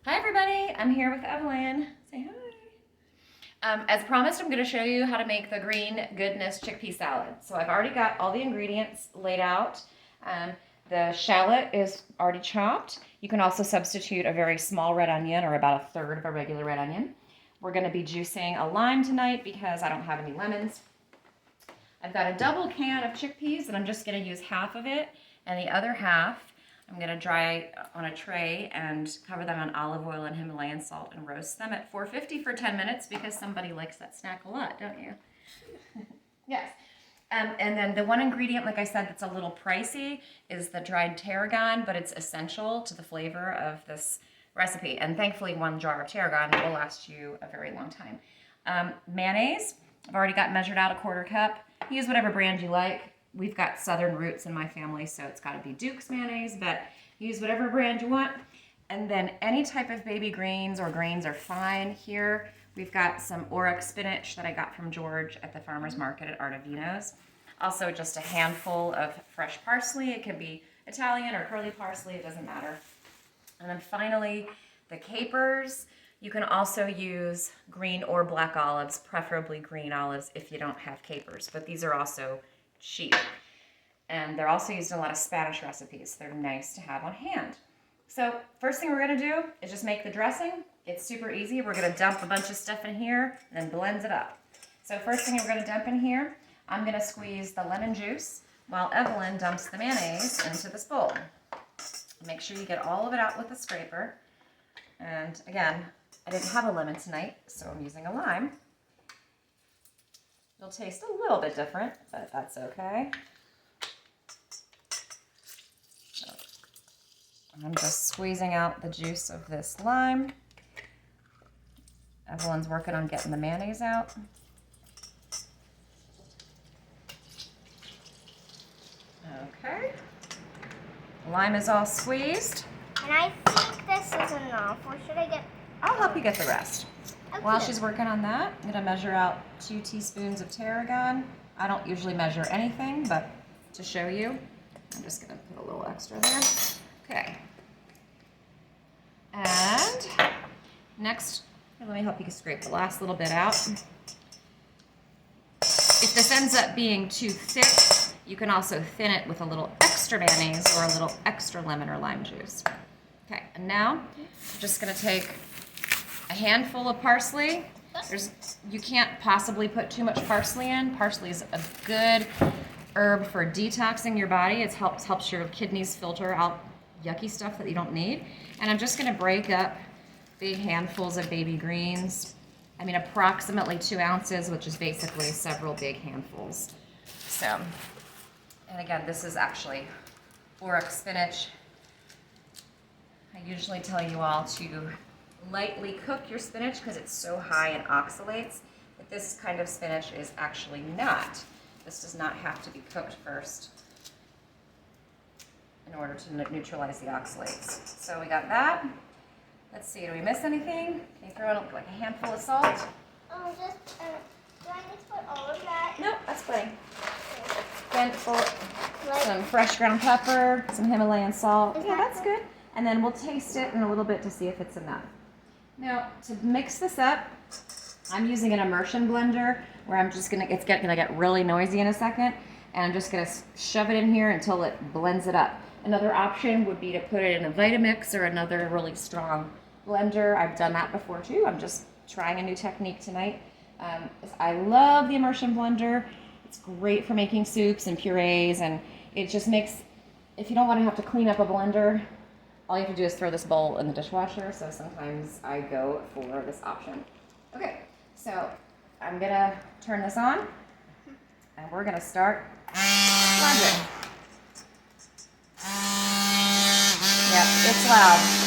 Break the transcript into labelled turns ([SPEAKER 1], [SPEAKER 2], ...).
[SPEAKER 1] Hi everybody, I'm here with Evelyn. Say hi. As promised, I'm going to show you how to make the green goodness chickpea salad. So I've already got all the ingredients laid out. The shallot is already chopped. You can also substitute a very small red onion or about a third of a regular red onion. We're going to be juicing a lime tonight because I don't have any lemons. I've got a double can of chickpeas and I'm just going to use half of it, and the other half I'm going to dry on a tray and cover them in olive oil and Himalayan salt and roast them at 450 for 10 minutes because somebody likes that snack a lot, don't you? Yes. And then the one ingredient, like I said, that's a little pricey is the dried tarragon, but it's essential to the flavor of this recipe. And thankfully, one jar of tarragon will last you a very long time. Mayonnaise, I've already got measured out a 1/4 cup. Use whatever brand you like. We've got Southern roots in my family, so it's got to be Duke's mayonnaise, but use whatever brand you want. And then any type of baby greens or grains are fine. Here we've got some oryx spinach that I got from George at the farmer's market at Artavino's. Also just a handful of fresh parsley. It could be Italian or curly parsley, it doesn't matter. And then finally, the capers. You can also use green or black olives, preferably green olives if you don't have capers, but these are also cheap. And they're also used in a lot of Spanish recipes. They're nice to have on hand. So first thing we're gonna do is just make the dressing. It's super easy. We're gonna dump a bunch of stuff in here and then blend it up. So first thing we're gonna dump in here, I'm gonna squeeze the lemon juice while Evelyn dumps the mayonnaise into this bowl. Make sure you get all of it out with a scraper. And again, I didn't have a lemon tonight, so I'm using a lime. It'll taste a little bit different, but that's okay. So I'm just squeezing out the juice of this lime. Evelyn's working on getting the mayonnaise out. Okay. Lime is all squeezed.
[SPEAKER 2] And I think this is enough. Or should I get...
[SPEAKER 1] I'll help you get the rest.
[SPEAKER 2] Okay.
[SPEAKER 1] While she's working on that, I'm going to measure out 2 teaspoons of tarragon. I don't usually measure anything, but to show you, I'm just going to put a little extra there. Okay. And next, let me help you scrape the last little bit out. If this ends up being too thick, you can also thin it with a little extra mayonnaise or a little extra lemon or lime juice. Okay, and now I'm just going to take a handful of parsley. You can't possibly put too much parsley in. Parsley is a good herb for detoxing your body. It helps your kidneys filter out yucky stuff that you don't need. And I'm just going to break up big handfuls of baby greens. I mean, approximately 2 ounces, which is basically several big handfuls. So, and again, this is actually oryx spinach. I usually tell you all to lightly cook your spinach because it's so high in oxalates, but this kind of spinach is actually not. This does not have to be cooked first in order to neutralize the oxalates. So we got that. Let's see, do we miss anything? Can you throw in like a handful of salt?
[SPEAKER 2] do I need to put all of that?
[SPEAKER 1] No, that's plenty. Handful, some fresh ground pepper, some Himalayan salt. Yeah, that's good. And then we'll taste it in a little bit to see if it's enough. Now, to mix this up, I'm using an immersion blender where it's gonna get really noisy in a second, and I'm just gonna shove it in here until it blends it up. Another option would be to put it in a Vitamix or another really strong blender. I've done that before too. I'm just trying a new technique tonight. I love the immersion blender. It's great for making soups and purees, and it just makes, if you don't want to have to clean up a blender, all you have to do is throw this bowl in the dishwasher, so sometimes I go for this option. Okay, so I'm gonna turn this on, and we're gonna start blending. Yep, it's loud.